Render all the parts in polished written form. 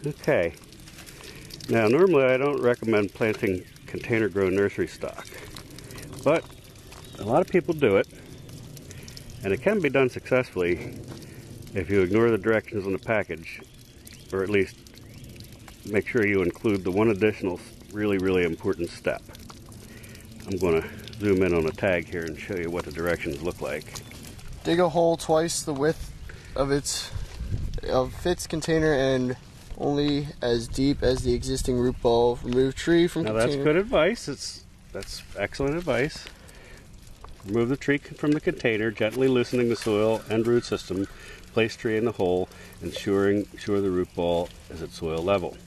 Okay. Now, normally I don't recommend planting container-grown nursery stock, but a lot of people do it, and it can be done successfully if you ignore the directions on the package, or at least make sure you include the one additional really important step. I'm going to zoom in on a tag here and show you what the directions look like. Dig a hole twice the width of its container and only as deep as the existing root ball. Remove tree from container. Now that's good advice. That's excellent advice. Remove the tree from the container, gently loosening the soil and root system. Place tree in the hole, ensuring the root ball is at soil level.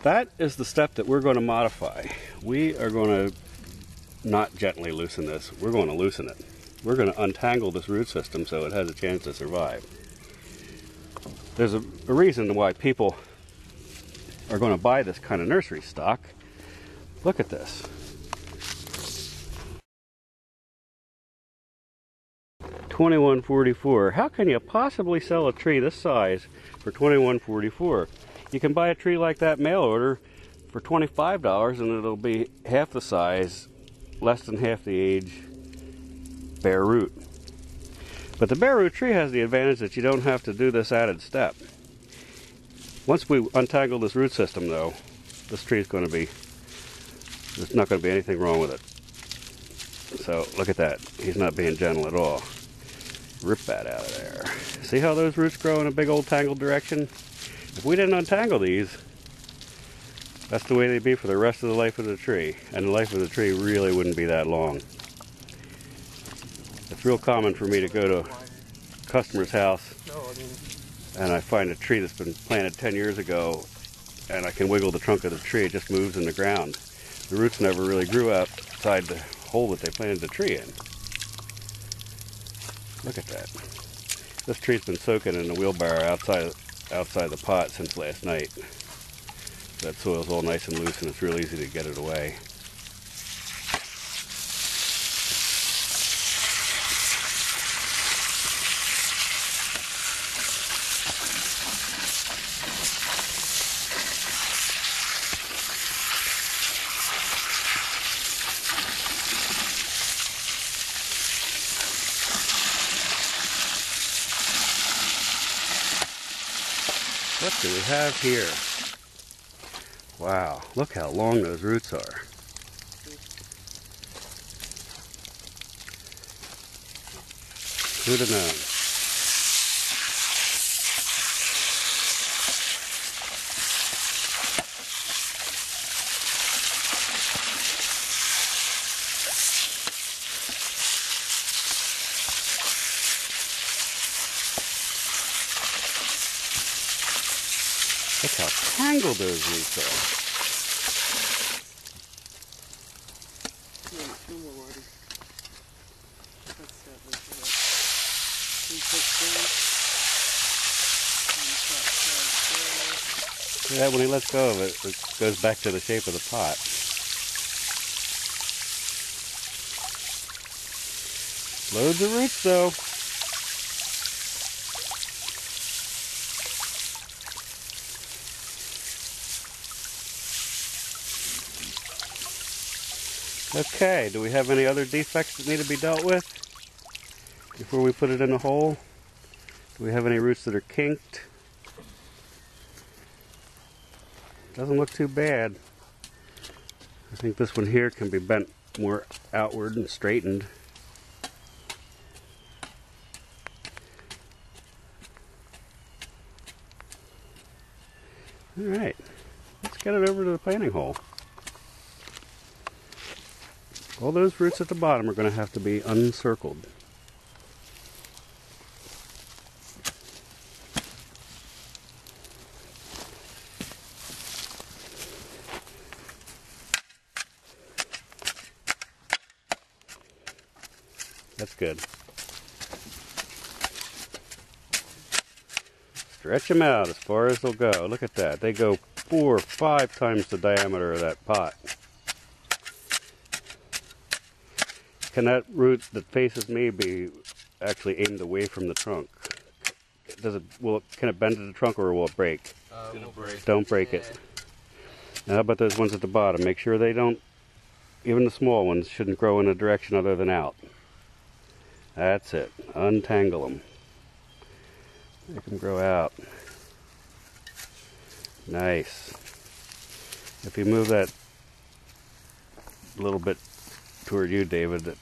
That is the step that we're going to modify. We are going to not gently loosen this. We're going to loosen it. We're going to untangle this root system so it has a chance to survive. There's a reason why people are going to buy this kind of nursery stock. Look at this. $21.44. How can you possibly sell a tree this size for $21.44? You can buy a tree like that mail order for $25 and it'll be half the size, less than half the age, bare root. But the bare root tree has the advantage that you don't have to do this added step. Once we untangle this root system though, this tree is going to be, there's not going to be anything wrong with it. So look at that, he's not being gentle at all. Rip that out of there. See how those roots grow in a big old tangled direction? If we didn't untangle these, that's the way they'd be for the rest of the life of the tree. And the life of the tree really wouldn't be that long. It's real common for me to go to a customer's house and I find a tree that's been planted 10 years ago and I can wiggle the trunk of the tree, it just moves in the ground. The roots never really grew outside the hole that they planted the tree in. Look at that. This tree's been soaking in the wheelbarrow outside the pot since last night. That soil's all nice and loose and it's real easy to get it away. What do we have here? Wow, look how long those roots are. Who'd have known? Look how tangled those roots are. See that when he lets go of it, it goes back to the shape of the pot. Loads of roots though. Okay, do we have any other defects that need to be dealt with before we put it in the hole? Do we have any roots that are kinked? Doesn't look too bad. I think this one here can be bent more outward and straightened. Alright, let's get it over to the planting hole. All those roots at the bottom are going to have to be uncircled. That's good. Stretch them out as far as they'll go. Look at that. They go 4 or 5 times the diameter of that pot. Can that root that faces me be actually aimed away from the trunk? can it bend to the trunk, or will it break? It'll break. Don't break it. Now, how about those ones at the bottom? Make sure they don't, even the small ones, shouldn't grow in a direction other than out. That's it. Untangle them. Make them grow out. Nice. If you move that a little bit toward you, David,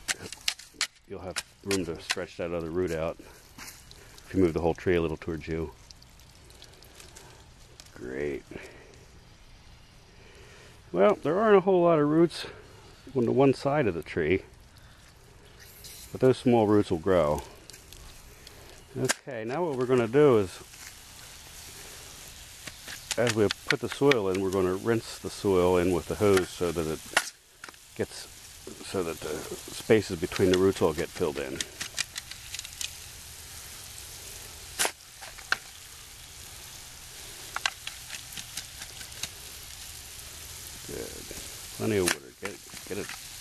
you'll have room to stretch that other root out. If you move the whole tree a little towards you. Great. Well, there aren't a whole lot of roots on the one side of the tree, but those small roots will grow. Okay, now what we're going to do is, as we put the soil in, we're going to rinse the soil in with the hose so that the spaces between the roots all get filled in. Good. Plenty of water.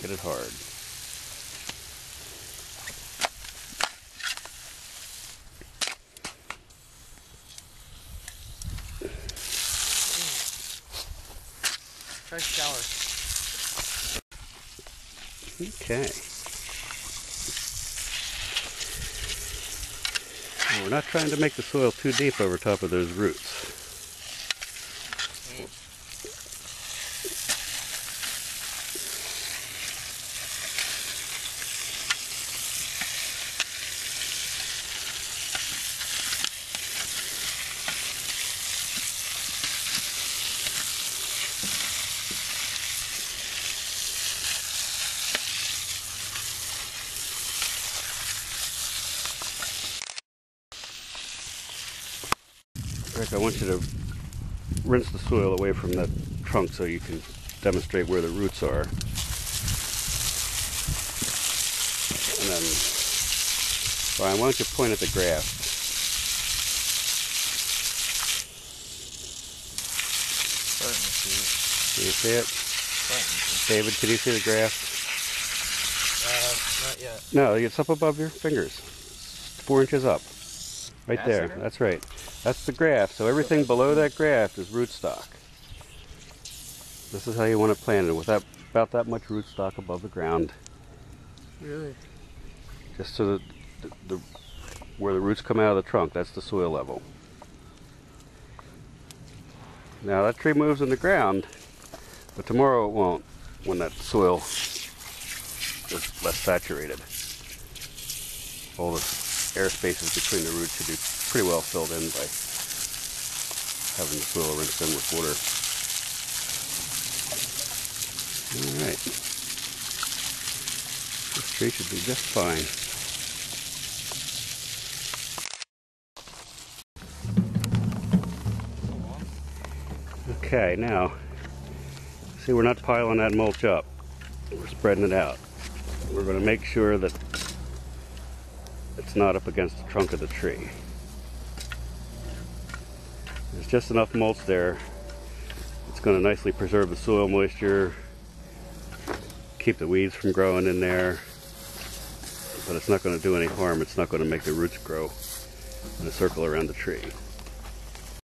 Get it hard. Try shower. Okay. Well, we're not trying to make the soil too deep over top of those roots. Rick, I want you to rinse the soil away from that trunk so you can demonstrate where the roots are. And then, Brian, why don't you point at the graft? Can you see it? David, can you see the graft? Not yet. No, it's up above your fingers. 4 inches up. Right there. That's right. That's the graft. So everything below that graft is rootstock. This is how you want it planted, with about that much rootstock above the ground. Really? Just so that where the roots come out of the trunk, that's the soil level. Now that tree moves in the ground, but tomorrow it won't, when that soil is less saturated. All the air spaces between the roots should be pretty well filled in by having the soil rinsed in with water. Alright. This tree should be just fine. Okay, now, see, we're not piling that mulch up. We're spreading it out. We're going to make sure that it's not up against the trunk of the tree. There's just enough mulch there. It's going to nicely preserve the soil moisture, keep the weeds from growing in there, but it's not going to do any harm. It's not going to make the roots grow in a circle around the tree.